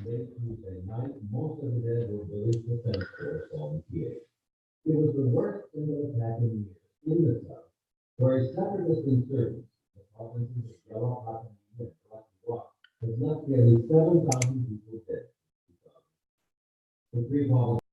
late Tuesday night, most of the dead were village defense force volunteers. It was the worst single attack in years in the South, where a separatist insurgency, the provinces of Yellow Hakanina and Black Rock, has left nearly 7,000 people dead. The three provinces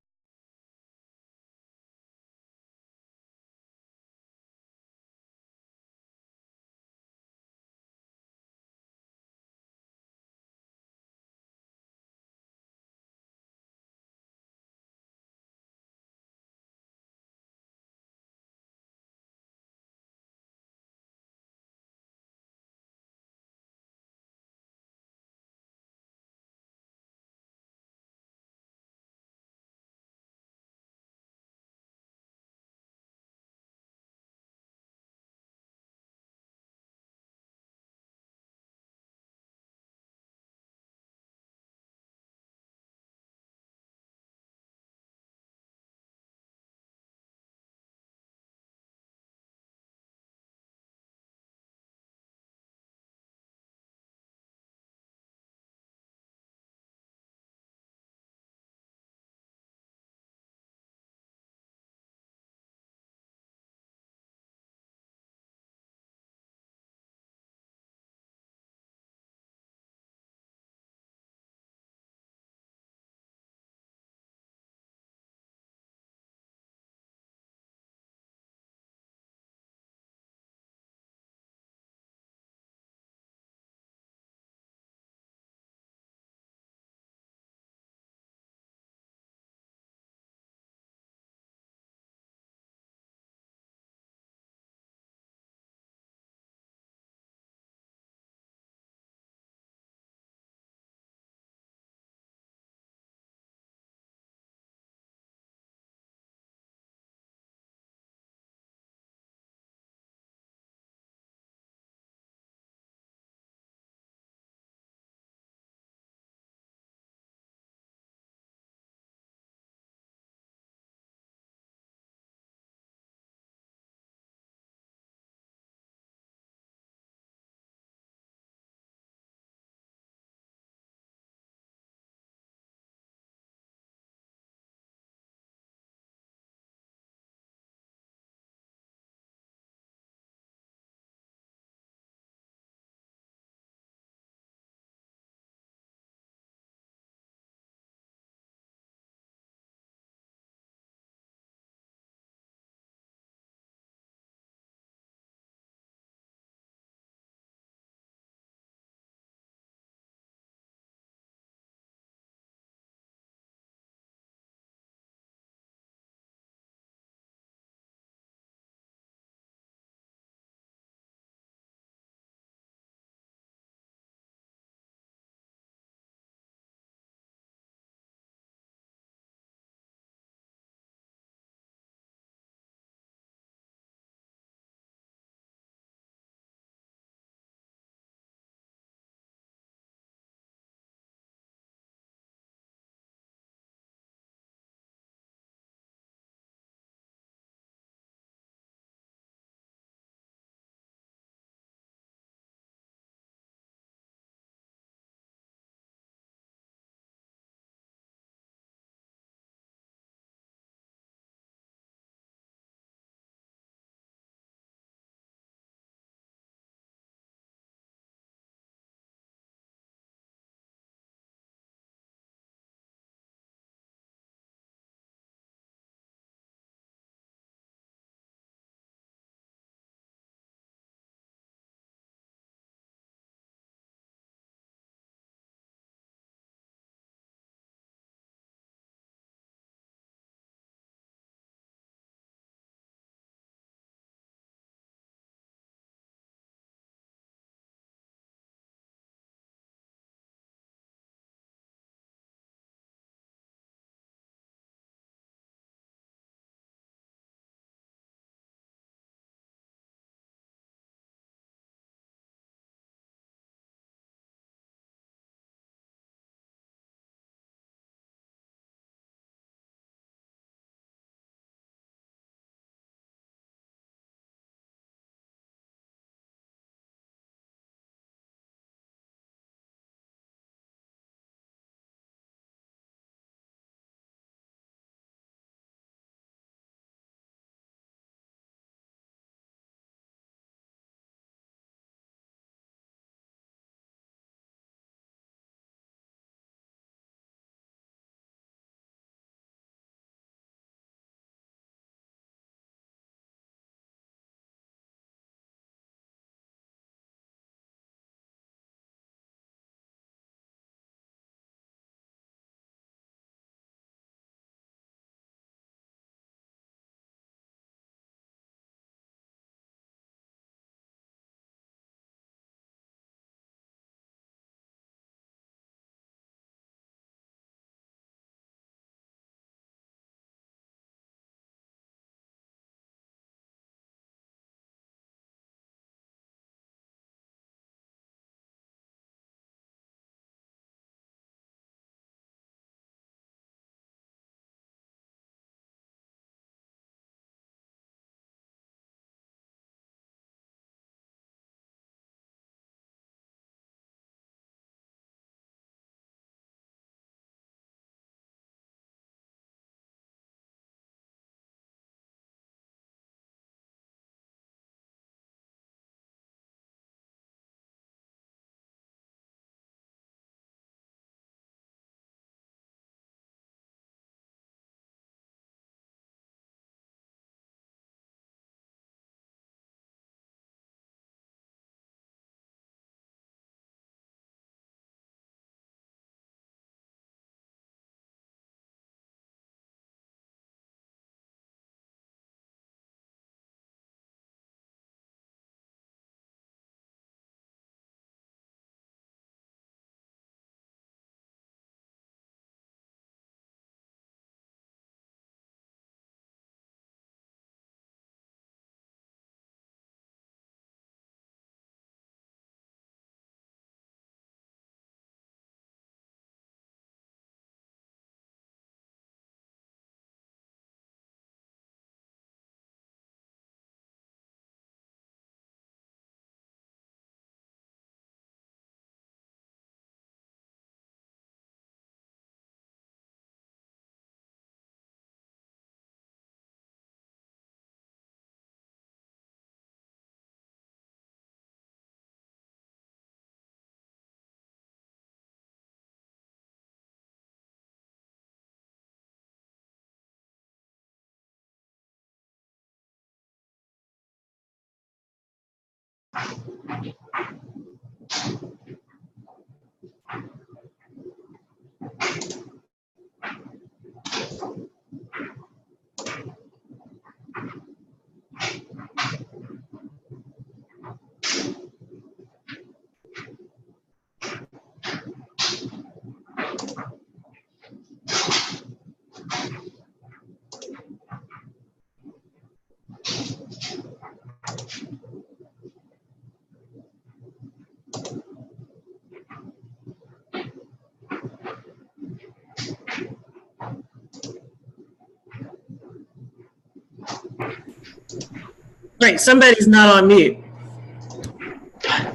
Right, somebody's not on mute.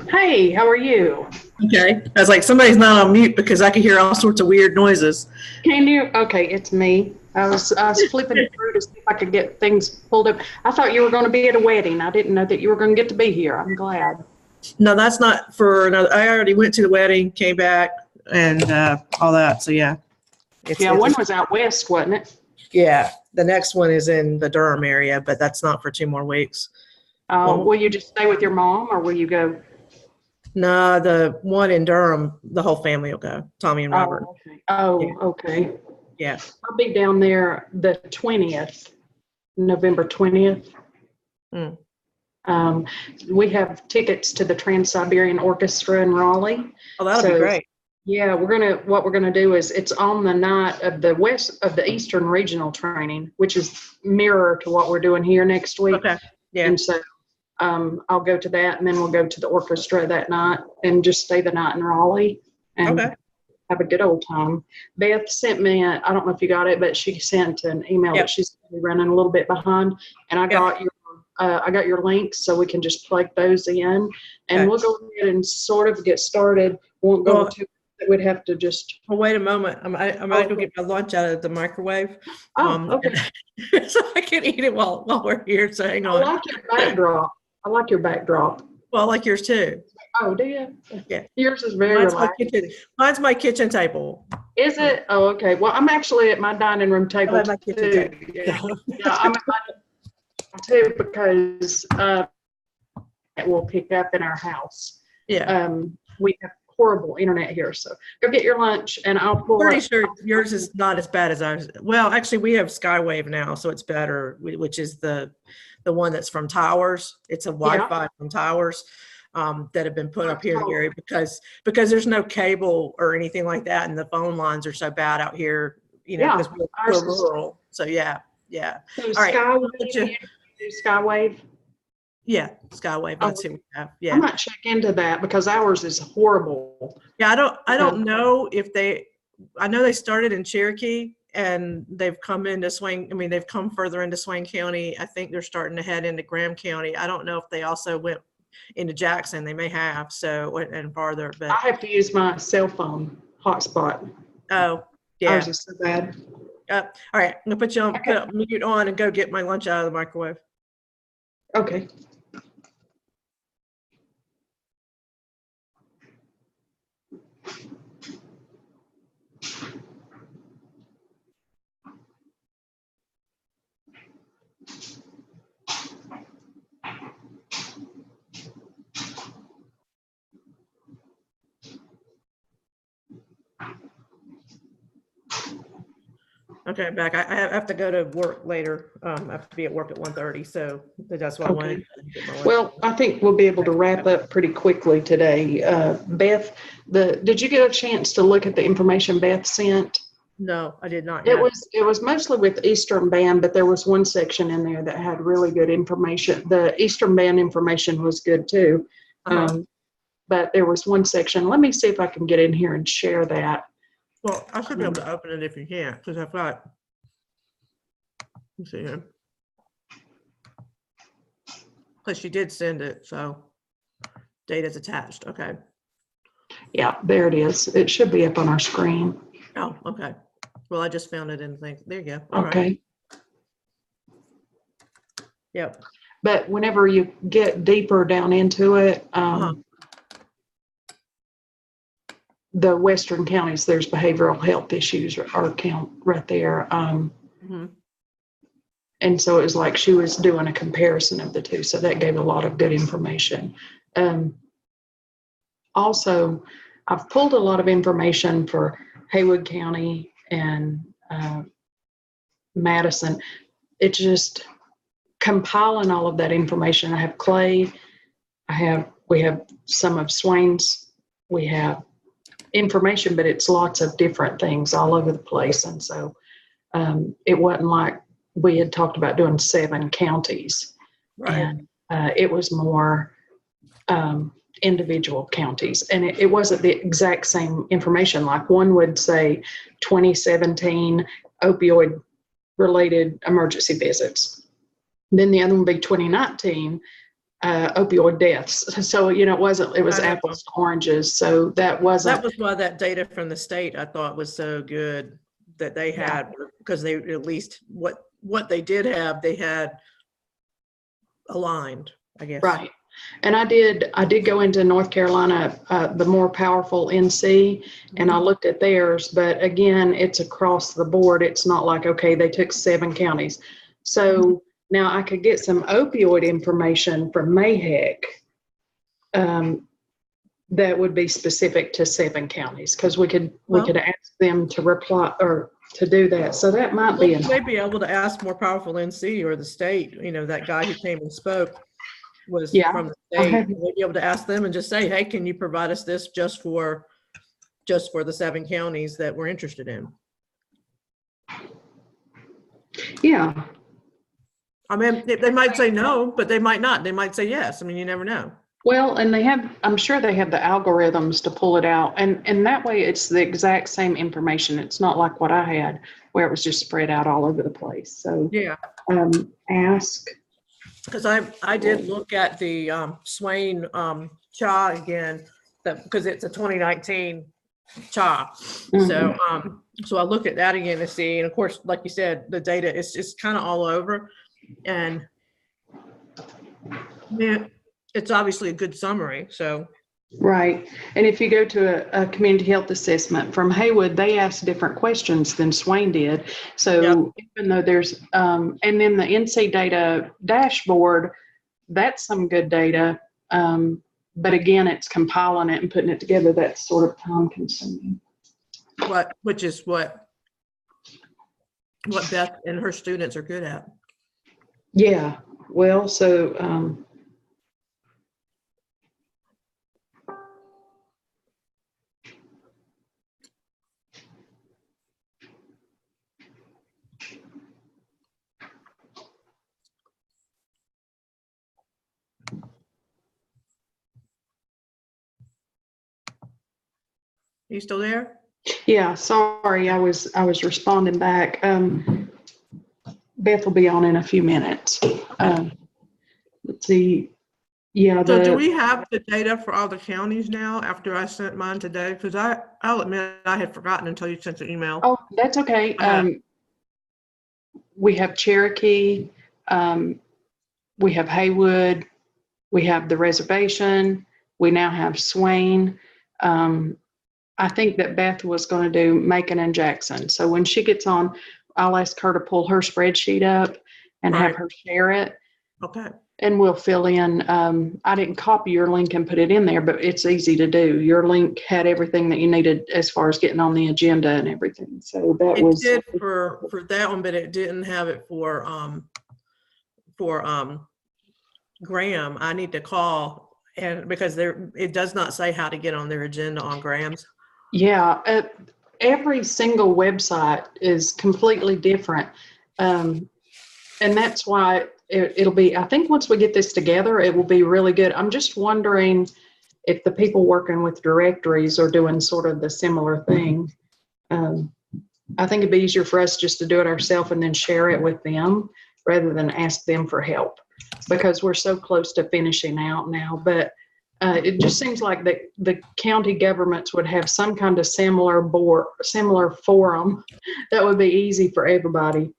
Hey, how are you? Okay, I was like, somebody's not on mute because I could hear all sorts of weird noises. Can you? Okay, it's me. I was flipping through to see if I could get things pulled up. I thought you were going to be at a wedding. I didn't know that you were going to get to be here. I'm glad. No, that's not for another. I already went to the wedding, came back, and all that. So yeah, One was out west, wasn't it? Yeah, the next one is in the Durham area, but that's not for 2 more weeks. Will you just stay with your mom, or will you go? No, the one in Durham, the whole family will go. Tommy and Robert. Okay. Yeah. I'll be down there the 20th, November 20th. We have tickets to the Trans-Siberian Orchestra in Raleigh. Oh, that'll be great. Yeah, what we're gonna do is it's on the night of the Eastern Regional Training, which is mirror to what we're doing here next week. Okay. Yeah. And so I'll go to that, and then we'll go to the orchestra that night and just stay the night in Raleigh and have a good old time. Beth sent me I don't know if you got it, but she sent an email that she's running a little bit behind, and I got your links, so we can just plug those in, and we'll go ahead and sort of get started. Won't go too. We'd have to just. Well, wait a moment. I might go get my lunch out of the microwave. Okay. So I can eat it while we're here. So hang on. I like your backdrop. Well, I like yours too. Oh, do you? Yeah. Yours is very relaxing. Mine's my kitchen table. Is it? Oh, okay. Well, I'm actually at my dining room table. I have my kitchen table. Yeah, I'm at my too, because it will pick up in our house. Yeah. We have horrible internet here, so go get your lunch, and I'll pull. Pretty sure yours is not as bad as ours. Well, actually, we have Skywave now, so it's better, which is the one that's from Towers. It's a Wi-Fi from Towers that have been put up here, Gary, because there's no cable or anything like that, and the phone lines are so bad out here, because we're rural. So yeah. So all right. Skywave. Yeah, Skywave. That's who we have. Yeah. I might check into that because ours is horrible. Yeah, I don't know if I know they started in Cherokee and they've come into they've come further into Swain County. I think they're starting to head into Graham County. I don't know if they also went into Jackson. They may have, and farther, but I have to use my cell phone hotspot. Oh, yeah. Ours is so bad. All right, I'm gonna put you on put mute on and go get my lunch out of the microwave. Okay. Okay, back. I have to go to work later. I have to be at work at 1:30, so that's what I wanted. Well, I think we'll be able to wrap up pretty quickly today. Beth, did you get a chance to look at the information Beth sent? No, I did not. It was mostly with Eastern Band, but there was one section in there that had really good information. The Eastern Band information was good too. But there was one section. Let me see if I can get in here and share that. Well, I should be able to open it if you can't, because I've got, let's see here. Plus you did send it, so data's attached. Okay. Yeah, there it is. It should be up on our screen. Oh, okay. Well, I just found it in things. There you go. All okay. Right. Yep. But whenever you get deeper down into it, the Western counties, there's behavioral health issues are count right there. And so it was like she was doing a comparison of the two. So that gave a lot of good information. Also, I've pulled a lot of information for Haywood County and Madison. It's just compiling all of that information. I have Clay. We have some of Swain's. We have information, but it's lots of different things all over the place. And so it wasn't like we had talked about doing 7 counties. Right. And it was more individual counties. And it wasn't the exact same information. Like one would say 2017 opioid related emergency visits. Then the other one would be 2019 opioid deaths. So, you know, it was apples to oranges. So that was why that data from the state I thought was so good that they had, because they, at least what they did have, they had aligned, I guess. Right. And I did go into North Carolina, the more powerful NC, and I looked at theirs, but again, it's across the board. It's not like, okay, they took 7 counties. So now I could get some opioid information from MAHEC that would be specific to 7 counties, because we could ask them to reply or to do that. So that might be. You may be able to ask more powerful NC or the state. You know, that guy who came and spoke was from the state. We'd be able to ask them and just say, hey, can you provide us this just for the 7 counties that we're interested in? Yeah. I mean, they might say no, but they might not. They might say yes. I mean, you never know. Well, and I'm sure they have the algorithms to pull it out. And that way it's the exact same information. It's not like what I had where it was just spread out all over the place. So yeah. Ask. Because I did look at the Swain CHA again, because it's a 2019 CHA. So I looked at that again to see, and of course, like you said, the data is just kind of all over, and yeah, it's obviously a good summary. So right. And if you go to a community health assessment from Haywood, they ask different questions than Swain did. So even though there's, and then the NC data dashboard, that's some good data. But again, it's compiling it and putting it together. That's sort of time consuming. Which is what Beth and her students are good at. Yeah. Well, so, You still there? yeah, sorry, I was responding back. Beth will be on in a few minutes. Let's see. Yeah. So do we have the data for all the counties now after I sent mine today? Because I'll admit I had forgotten until you sent the email. Oh, that's okay. We have Cherokee. We have Haywood. We have the reservation. We now have Swain. I think that Beth was going to do Macon and Jackson. So when she gets on, I'll ask her to pull her spreadsheet up and have her share it. Okay. And we'll fill in. I didn't copy your link and put it in there, but it's easy to do. Your link had everything that you needed as far as getting on the agenda and everything. So that was. It did for that one, but it didn't have it for Graham. I need to call, and because it does not say how to get on their agenda on Graham's. Yeah, every single website is completely different. And that's why it'll be, I think once we get this together, it will be really good. I'm just wondering if the people working with directories are doing sort of the similar thing. I think it'd be easier for us just to do it ourselves and then share it with them rather than ask them for help, because we're so close to finishing out now. But it just seems like the county governments would have some kind of similar forum that would be easy for everybody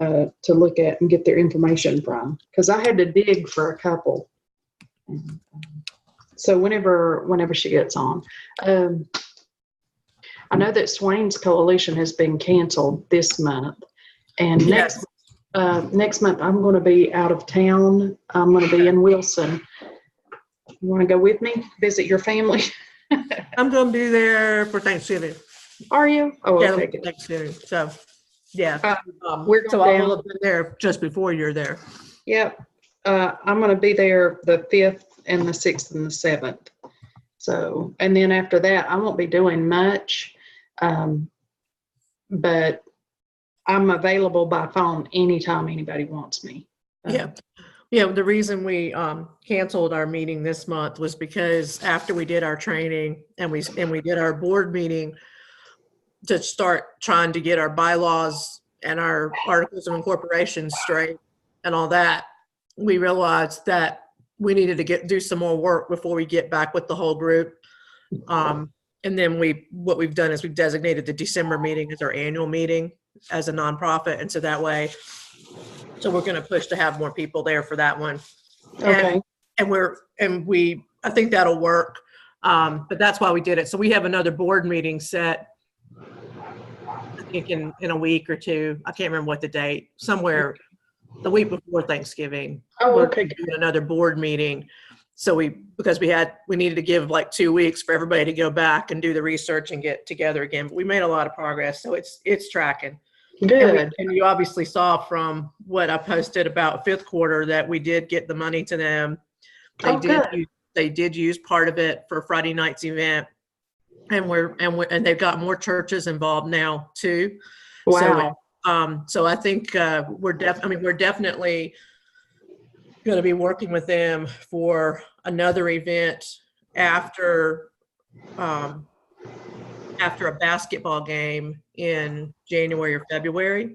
to look at and get their information from. Because I had to dig for a couple. So whenever she gets on, I know that Swain's Coalition has been canceled this month, and next month I'm going to be out of town. I'm going to be in Wilson. You want to go with me? Visit your family? I'm going to be there for Thanksgiving. Are you? Oh, Yeah, okay. Good. Thanksgiving. So, yeah. We're So going I will down. have been there just before you're there. Yep. I'm going to be there the 5th and the 6th and the 7th. So, and then after that, I won't be doing much. But I'm available by phone anytime anybody wants me. Yeah. Yeah, the reason we canceled our meeting this month was because after we did our training and we did our board meeting to start trying to get our bylaws and our articles of incorporation straight and all that, we realized that we needed to do some more work before we get back with the whole group. And then what we've done is we've designated the December meeting as our annual meeting as a nonprofit, and so that way. So we're going to push to have more people there for that one. Okay. I think that'll work. But that's why we did it. So we have another board meeting set, I think in a week or two. I can't remember what the date, somewhere the week before Thanksgiving. Oh, We're okay. doing another board meeting. So because we needed to give like 2 weeks for everybody to go back and do the research and get together again. But we made a lot of progress. So it's tracking. Good. And you obviously saw from what I posted about fifth quarter that we did get the money to them. They did use part of it for Friday night's event, and they've got more churches involved now too. Wow. So I think we're definitely going to be working with them for another event after a basketball game in January or February.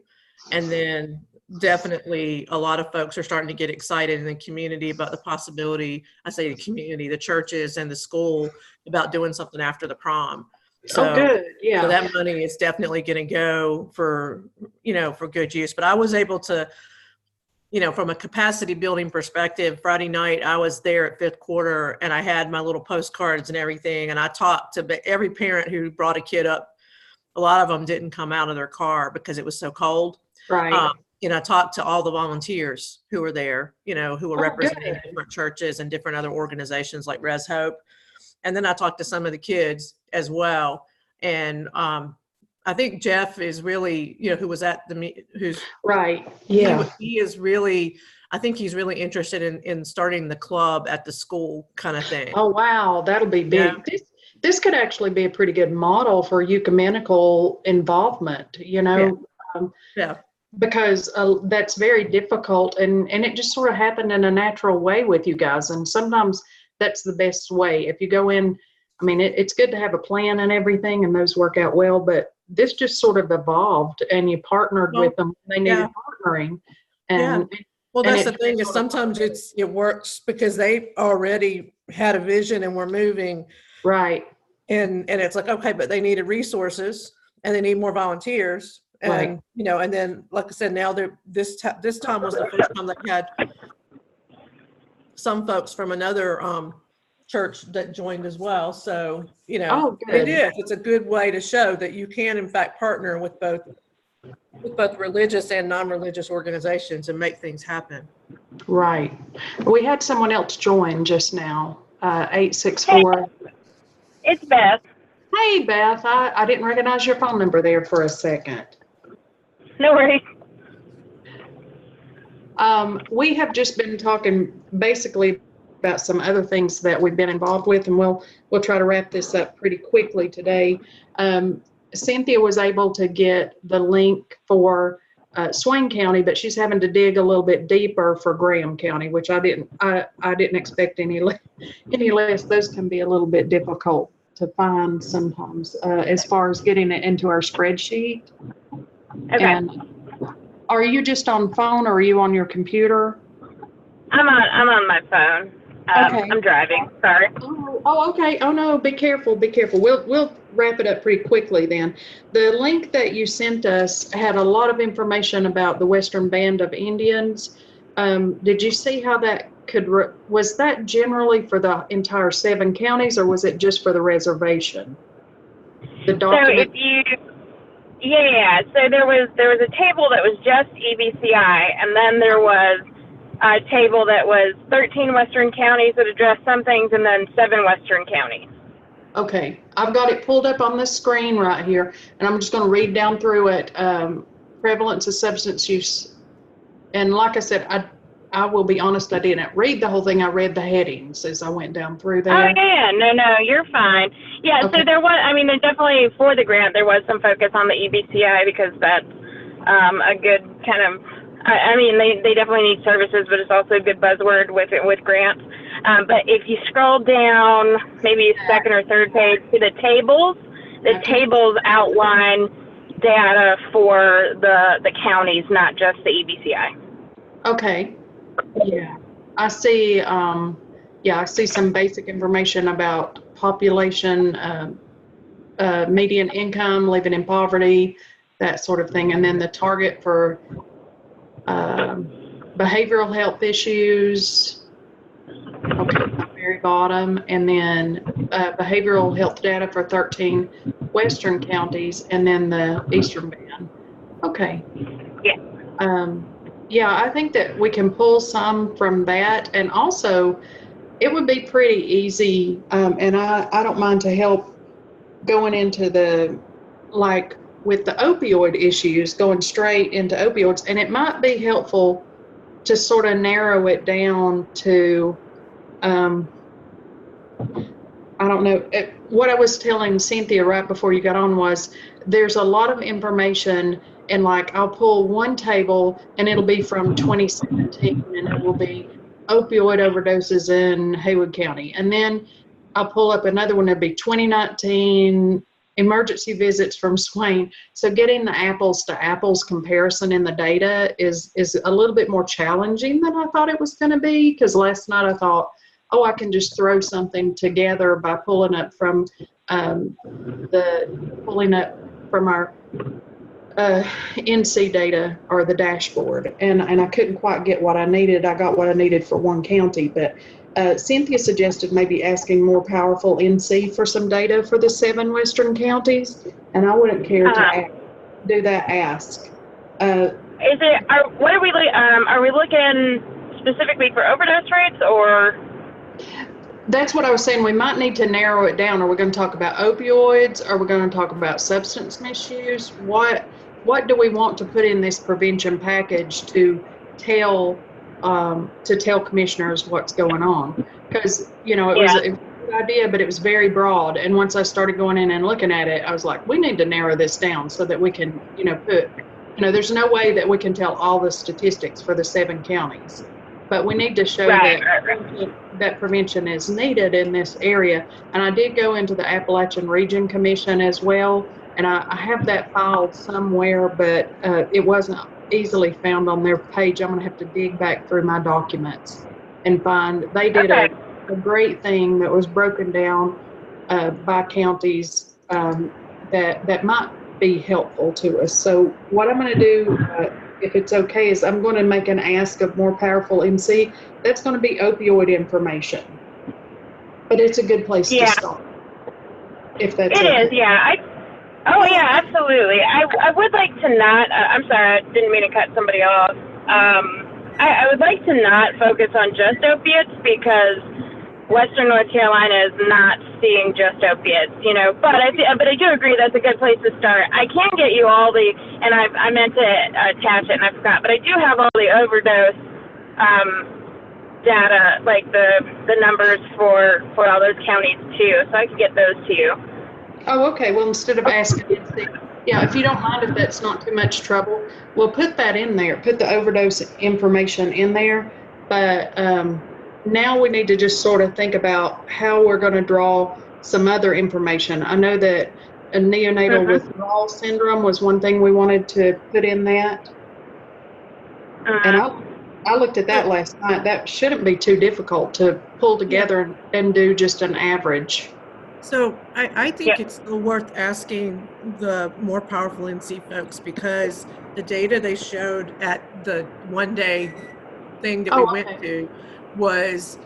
And then definitely a lot of folks are starting to get excited in the community about the possibility, I say the community, the churches and the school, about doing something after the prom. So, good. Yeah. So that money is definitely going to go for good use. But I was able to, from a capacity building perspective, Friday night, I was there at fifth quarter and I had my little postcards and everything. And I talked to every parent who brought a kid up. A lot of them didn't come out of their car because it was so cold. Right. I talked to all the volunteers who were there, who were representing different churches and different other organizations like Res Hope. And then I talked to some of the kids as well. And I think Jeff is really, who was at who's right. Yeah. He is really, I think he's really interested in starting the club at the school kind of thing. Oh, wow. That'll be big. Yeah. This could actually be a pretty good model for ecumenical involvement, Yeah. Because that's very difficult. And it just sort of happened in a natural way with you guys. And sometimes that's the best way. If you go in, I mean, it's good to have a plan and everything, and those work out well, but this just sort of evolved and you partnered with them. They needed partnering. And well, that's the thing, is sometimes it works because they already had a vision and we're moving. Right. And it's like, okay, but they needed resources and they need more volunteers. And, and then, like I said, now this time was the first time they had some folks from another church that joined as well. So, it is. It's a good way to show that you can, in fact, partner with both religious and non-religious organizations and make things happen. Right. We had someone else join just now, 864. It's Beth. Hey, Beth. I didn't recognize your phone number there for a second. No worries. We have just been talking basically about some other things that we've been involved with, and we'll try to wrap this up pretty quickly today. Cynthia was able to get the link for Swain County, but she's having to dig a little bit deeper for Graham County, which I didn't expect any less. Those can be a little bit difficult to find sometimes as far as getting it into our spreadsheet. Okay. And are you just on phone or are you on your computer? I'm on my phone. Okay. I'm driving. Sorry. Oh, okay. Oh no, be careful. Be careful. We'll wrap it up pretty quickly then. The link that you sent us had a lot of information about the Western Band of Indians. Did you see how that was that generally for the entire 7 counties, or was it just for the reservation? The document. So there was a table that was just EBCI, and then there was table that was 13 Western counties that addressed some things and then 7 Western counties. Okay, I've got it pulled up on this screen right here, and I'm just going to read down through it. Prevalence of substance use. And like I said, I will be honest, I didn't read the whole thing. I read the headings as I went down through there. Oh, yeah, no, you're fine. Yeah, Okay. so there was, I mean, there definitely, for the grant, there was some focus on the EBCI because that's a good kind of, I mean, they definitely need services, but it's also a good buzzword with grants. But if you scroll down, maybe second or third page to the tables, the tables outline data for the counties, not just the EBCI. Okay. Yeah. I see, I see some basic information about population, median income, living in poverty, that sort of thing. And then the target for behavioral health issues. Okay, at the very bottom, and then behavioral health data for 13 Western counties, and then the Eastern Band. Okay. Yeah. Yeah, I think that we can pull some from that, and also it would be pretty easy, and I don't mind to help going into the, like with the opioid issues, going straight into opioids, and it might be helpful to sort of narrow it down to, I don't know, what I was telling Cynthia right before you got on was there's a lot of information, and like I'll pull one table and it'll be from 2017 and it will be opioid overdoses in Haywood County. And then I'll pull up another one, it'll be 2019 emergency visits from Swain. So getting the apples to apples comparison in the data is a little bit more challenging than I thought it was going to be, because last night I thought, oh, I can just throw something together by pulling up from our NC data or the dashboard, and I couldn't quite get what I needed. I got what I needed for one county, but Cynthia suggested maybe asking more powerful NC for some data for the 7 Western counties, and I wouldn't care to do that ask. Are we looking specifically for overdose rates, or? That's what I was saying. We might need to narrow it down. Are we going to talk about opioids? Are we going to talk about substance misuse? What do we want to put in this prevention package to tell commissioners what's going on? Because, it was a good idea, but it was very broad. And once I started going in and looking at it, I was like, we need to narrow this down so that we can, there's no way that we can tell all the statistics for the 7 counties. But we need to show that prevention is needed in this area. And I did go into the Appalachian Region Commission as well, and I have that filed somewhere, but it wasn't easily found on their page. I'm going to have to dig back through my documents and find. They did a great thing that was broken down by counties that might be helpful to us. So what I'm going to do, if it's okay, is I'm going to make an ask of more powerful NC. That's going to be opioid information, but it's a good place to start. If that's okay. It is, yeah. Yeah, absolutely. I would like to not. I'm sorry, I didn't mean to cut somebody off. I would like to not focus on just opiates, because Western North Carolina is not seeing just opiates, but I do agree that's a good place to start. I can get you all the, and I meant to attach it and I forgot, but I do have all the overdose data, like the numbers for all those counties too, so I can get those to you. Oh, okay. Well, instead of asking, if you don't mind, if that's not too much trouble, we'll put that in there, put the overdose information in there, but now we need to just sort of think about how we're going to draw some other information. I know that a neonatal withdrawal syndrome was one thing we wanted to put in that. And I looked at that last night. That shouldn't be too difficult to pull together and do just an average. So I think it's still worth asking the more powerful NC folks, because the data they showed at the one-day thing that we went to was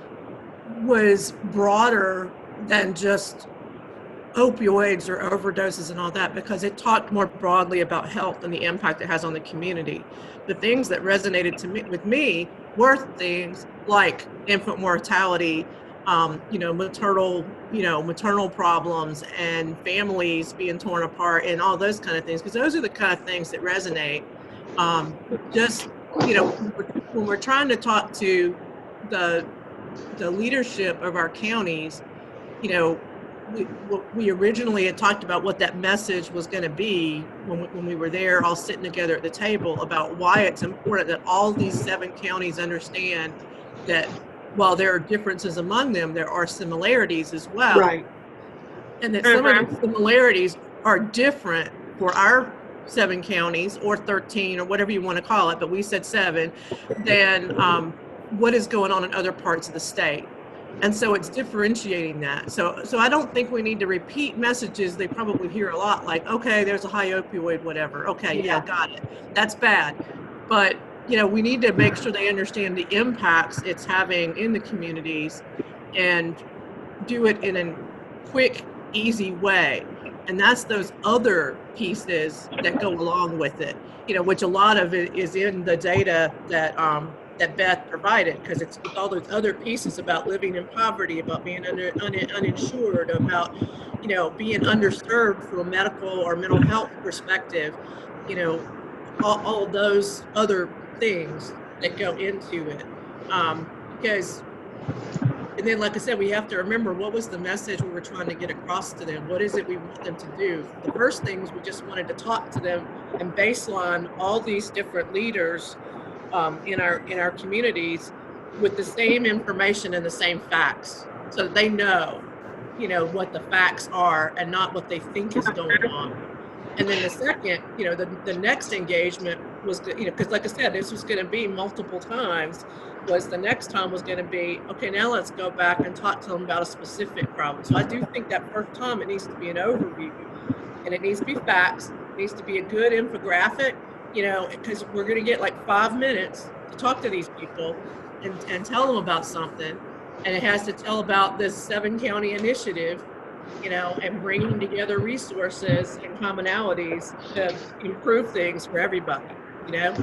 broader than just opioids or overdoses and all that, because it talked more broadly about health and the impact it has on the community. The things that resonated with me worse things like infant mortality, maternal problems and families being torn apart and all those kind of things, because those are the kind of things that resonate. When we're trying to talk to the leadership of our counties, we originally had talked about what that message was going to be when we were there all sitting together at the table, about why it's important that all these 7 counties understand that while there are differences among them, there are similarities as well. Right. And that some of the similarities are different for our 7 counties, or 13, or whatever you want to call it, but we said 7, than what is going on in other parts of the state. And so it's differentiating that. So I don't think we need to repeat messages they probably hear a lot, like, okay, there's a high opioid, whatever. Okay, yeah, got it. That's bad. But, we need to make sure they understand the impacts it's having in the communities and do it in a quick, easy way. And that's those other pieces that go along with it, which a lot of it is in the data that Beth provided, because it's all those other pieces about living in poverty, about being uninsured, about, being underserved from a medical or mental health perspective, all those other things that go into it. And then, like I said, we have to remember, what was the message we were trying to get across to them? What is it we want them to do? The first thing is we just wanted to talk to them and baseline all these different leaders in our communities with the same information and the same facts, so that they know, what the facts are and not what they think is going on. And then the second, the next engagement was, because like I said, this was going to be multiple times, was the next time was going to be, okay, now let's go back and talk to them about a specific problem. So I do think that first time it needs to be an overview, and it needs to be facts. It needs to be a good infographic, because we're going to get like 5 minutes to talk to these people and tell them about something. And it has to tell about this 7-county initiative, and bringing together resources and commonalities to improve things for everybody,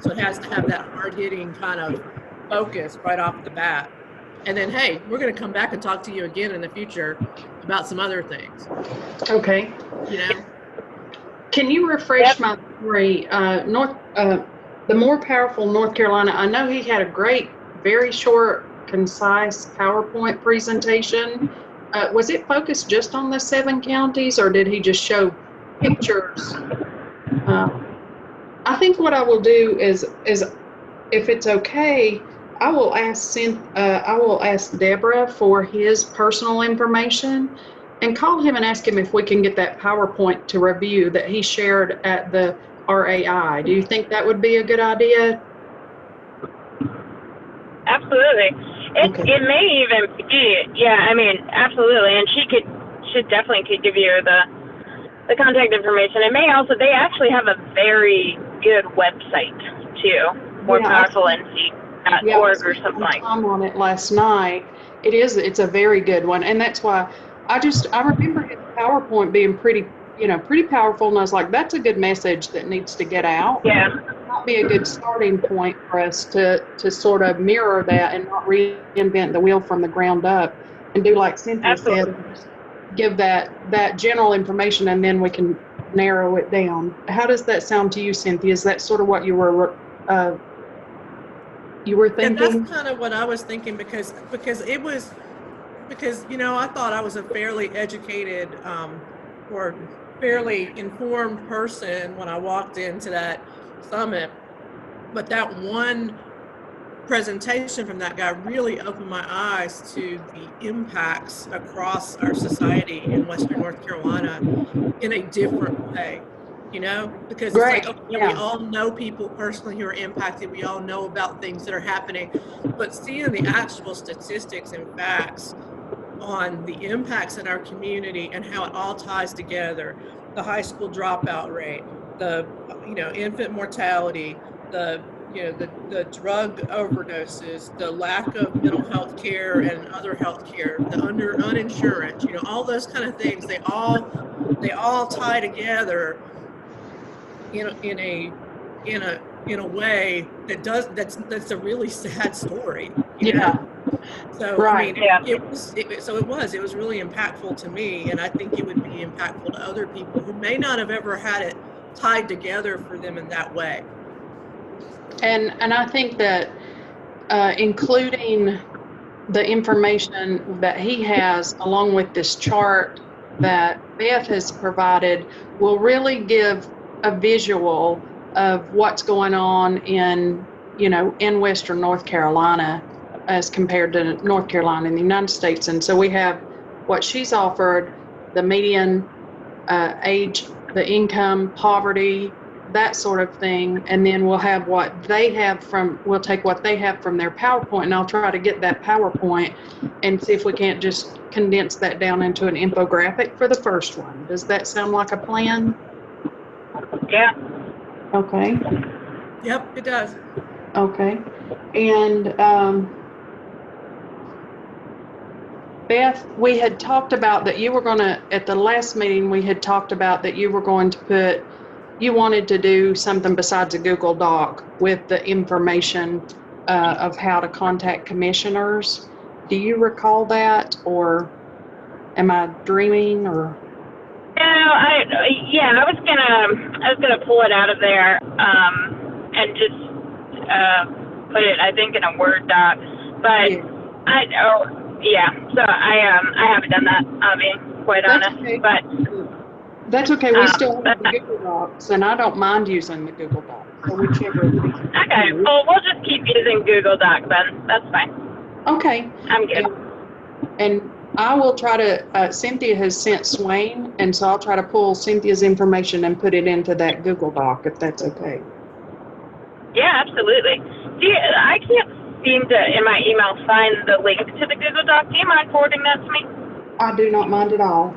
So it has to have that hard-hitting kind of focus right off the bat. And then, hey, we're going to come back and talk to you again in the future about some other things. Okay. Can you refresh my memory? The More Powerful North Carolina, I know he had a great, very short, concise PowerPoint presentation. Was it focused just on the 7 counties, or did he just show pictures? I think what I will do is if it's okay, I will ask Deborah for his personal information and call him and ask him if we can get that PowerPoint to review that he shared at the RAI. Do you think that would be a good idea? Absolutely. It may even be, absolutely. And she definitely could give you the contact information. It may also, they actually have a very good website too, morepowerfulnc.org or something like that. I'm on it last night. It's a very good one. And that's why I remember his PowerPoint being pretty powerful. And I was like, that's a good message that needs to get out. Yeah. It might be a good starting point for us to sort of mirror that and not reinvent the wheel from the ground up, and do like Cynthia said, give that general information, and then we can narrow it down. How does that sound to you, Cynthia? Is that sort of what you were thinking? Yeah, that's kind of what I was thinking, because I thought I was a fairly educated or fairly informed person when I walked into that summit, but that one presentation from that guy really opened my eyes to the impacts across our society in Western North Carolina in a different way, because it's like, okay, we all know people personally who are impacted. We all know about things that are happening, but seeing the actual statistics and facts on the impacts in our community and how it all ties together, the high school dropout rate, the infant mortality, the drug overdoses, the lack of mental health care and other health care, the uninsurance, all those kind of things, they all tie together in a in a way that's a really sad story. Yeah. So Right. I mean, it was really impactful to me, and I think it would be impactful to other people who may not have ever had it tied together for them in that way. And I think that including the information that he has along with this chart that Beth has provided will really give a visual of what's going on in Western North Carolina as compared to North Carolina in the United States. And so we have what she's offered, the median age, the income, poverty, that sort of thing, and then we'll have what they have we'll take what they have from their PowerPoint, and I'll try to get that PowerPoint and see if we can't just condense that down into an infographic for the first one. Does that sound like a plan? Yeah. Okay. Yep, it does. Okay. And Beth, we had talked about that you were going to, at the last meeting, we had talked about that you were going to you wanted to do something besides a Google Doc with the information of how to contact commissioners. Do you recall that, or am I dreaming, or? No, I was gonna pull it out of there and just put it, I think, in a Word doc. But so I haven't done that. I'll be quite honest. Okay. But that's okay. We still have the Google Docs, and I don't mind using the Google Docs. So whichever. Okay. Well, we'll just keep using Google Docs then. That's fine. Okay. I'm good. And I will try to, Cynthia has sent Swain, and so I'll try to pull Cynthia's information and put it into that Google Doc, if that's okay. Yeah, absolutely. I can't seem to, in my email, find the link to the Google Doc. Do you mind forwarding that to me? I do not mind at all.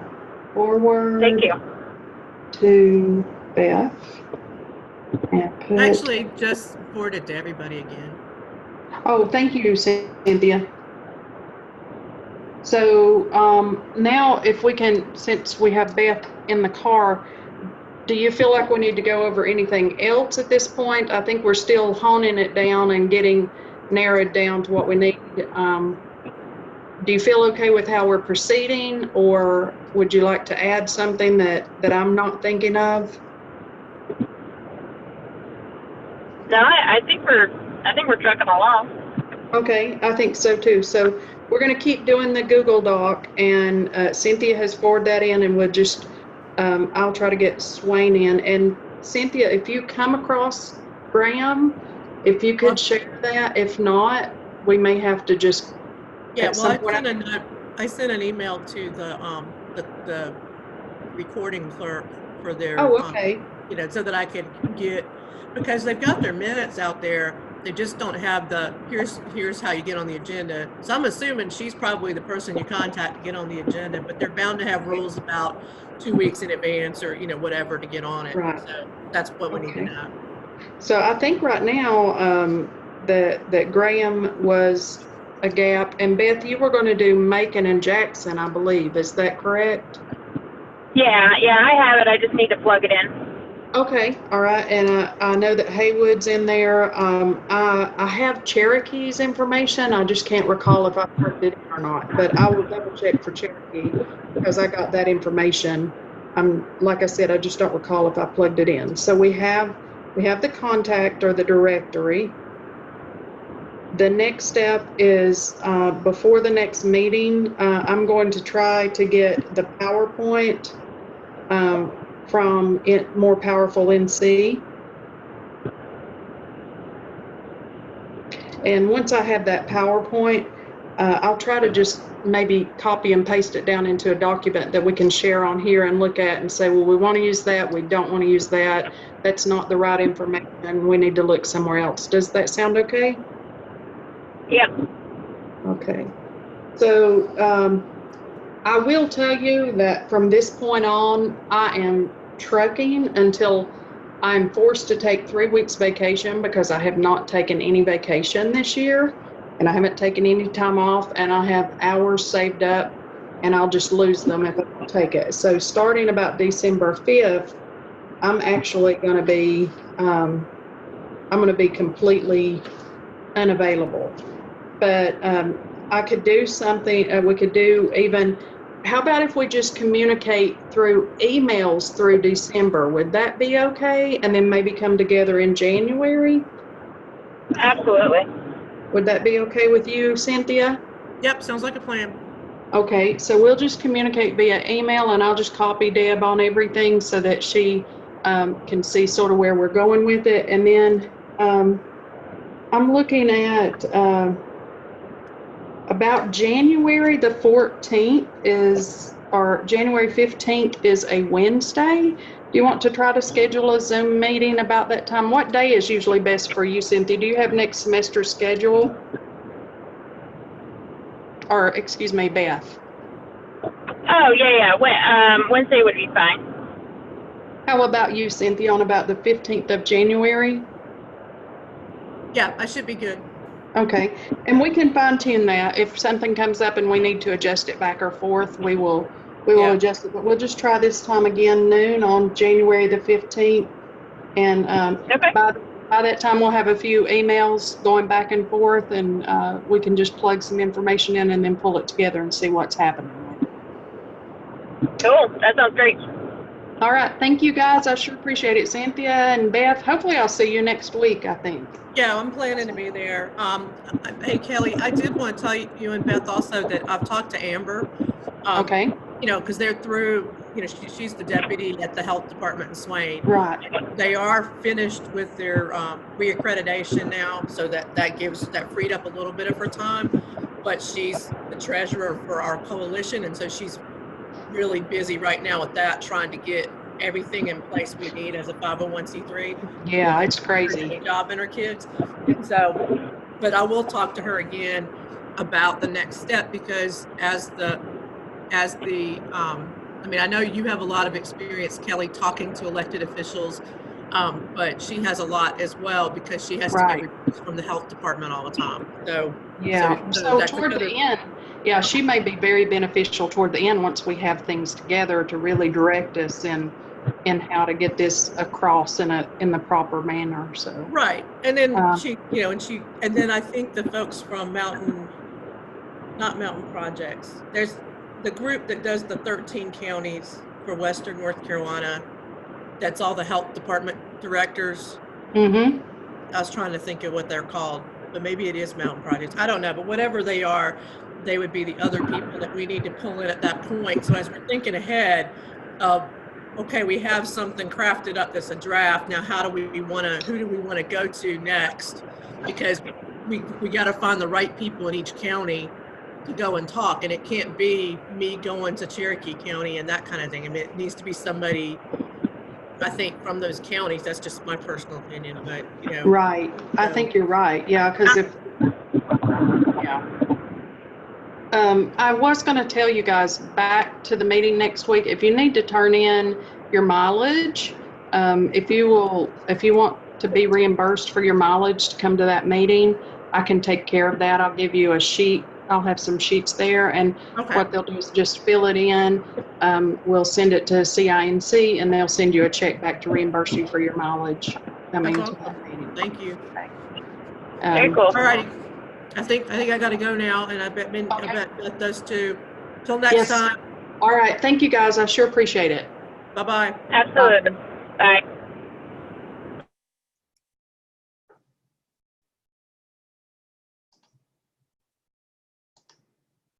Forward. Thank you. To Beth. And Actually, just forward it to everybody again. Oh, thank you, Cynthia. So now if we can, since we have Beth in the car, do you feel like we need to go over anything else at this point? I think we're still honing it down and getting narrowed down to what we need. Do you feel okay with how we're proceeding, or would you like to add something that I'm not thinking of? No, I think we're trucking along. Okay, I think so too. So we're going to keep doing the Google Doc, and Cynthia has forwarded that in, and we'll just I'll try to get Swain in. And Cynthia, if you come across Graham, if you could share that. If not, we may have to just. Yeah, well, I sent an email to the recording clerk for their. Oh, okay. So that I could get, because they've got their minutes out there. They just don't have here's how you get on the agenda. So I'm assuming she's probably the person you contact to get on the agenda, but they're bound to have rules about 2 weeks in advance or whatever to get on it. Right. So that's what we need to know. So I think right now that Graham was a gap, and Beth, you were going to do Macon and Jackson, I believe. Is that correct? Yeah, I have it. I just need to plug it in. Okay, all right. And I know that Haywood's in there. I have Cherokee's information. I just can't recall if I plugged it in or not, but I will double check for Cherokee because I got that information. Like I said, I just don't recall if I plugged it in. So we have the contact or the directory. The next step is before the next meeting, I'm going to try to get the PowerPoint from More Powerful NC. And once I have that PowerPoint, I'll try to just maybe copy and paste it down into a document that we can share on here and look at and say, well, we want to use that, we don't want to use that, that's not the right information, we need to look somewhere else. Does that sound okay? Yep. Okay. So I will tell you that from this point on, I am trucking until I'm forced to take 3 weeks vacation, because I have not taken any vacation this year, and I haven't taken any time off, and I have hours saved up, and I'll just lose them if I don't take it. So starting about December 5th, I'm actually going to be I'm going to be completely unavailable. But I could do something, we could do even, how about if we just communicate through emails through December? Would that be okay? And then maybe come together in January? Absolutely. Would that be okay with you, Cynthia? Yep, sounds like a plan. Okay, so we'll just communicate via email, and I'll just copy Deb on everything so that she can see sort of where we're going with it. And then I'm looking at about January the 14th or January 15th is a Wednesday. Do you want to try to schedule a Zoom meeting about that time? What day is usually best for you, Cynthia? Do you have next semester's schedule? Or, excuse me, Beth. Oh, yeah. Wednesday would be fine. How about you, Cynthia, on about the 15th of January? Yeah, I should be good. Okay, and we can fine tune that. If something comes up and we need to adjust it back or forth, we will adjust it. But we'll just try this time again, noon on January the 15th. And Okay. by that time, we'll have a few emails going back and forth, and we can just plug some information in and then pull it together and see what's happening. Cool. That sounds great. All right, thank you guys. I sure appreciate it. Cynthia and Beth, hopefully I'll see you next week, I think. Yeah, I'm planning to be there. Hey, Kelly, I did want to tell you and Beth also that I've talked to Amber. Okay. You know, because they're through, you know, she's the deputy at the health department in Swain. Right. They are finished with their reaccreditation now, so that freed up a little bit of her time. But she's the treasurer for our coalition, and so she's really busy right now with that, trying to get everything in place we need as a 501c3. Yeah, it's crazy. Job and her kids. So, but I will talk to her again about the next step, because as the I mean, I know you have a lot of experience, Kelly, talking to elected officials, but she has a lot as well, because she has to get reports from the health department all the time. So yeah, so toward the end, yeah, she may be very beneficial toward the end once we have things together to really direct us in how to get this across in the proper manner. So right, and then she, you know, and then I think the folks from not Mountain Projects, there's the group that does the 13 counties for Western North Carolina. That's all the health department directors. Mm-hmm. I was trying to think of what they're called, but maybe it is Mountain Projects. I don't know, but whatever they are, they would be the other people that we need to pull in at that point. So as we're thinking ahead of, okay, we have something crafted up that's a draft. Now, who do we want to go to next? Because we got to find the right people in each county to go and talk, and it can't be me going to Cherokee County and that kind of thing. I mean, it needs to be somebody, I think, from those counties. That's just my personal opinion, but you know. Right. I think you're right. Yeah, because I was going to tell you guys back to the meeting next week, if you need to turn in your mileage, if you want to be reimbursed for your mileage to come to that meeting, I can take care of that. I'll give you a sheet. I'll have some sheets there, and what they'll do is just fill it in. We'll send it to CINC, and they'll send you a check back to reimburse you for your mileage coming to that meeting. Thank you. Very cool. All righty. I think I got to go now, and I bet Beth does too. Till next time. All right. Thank you, guys. I sure appreciate it. Bye-bye. Absolutely.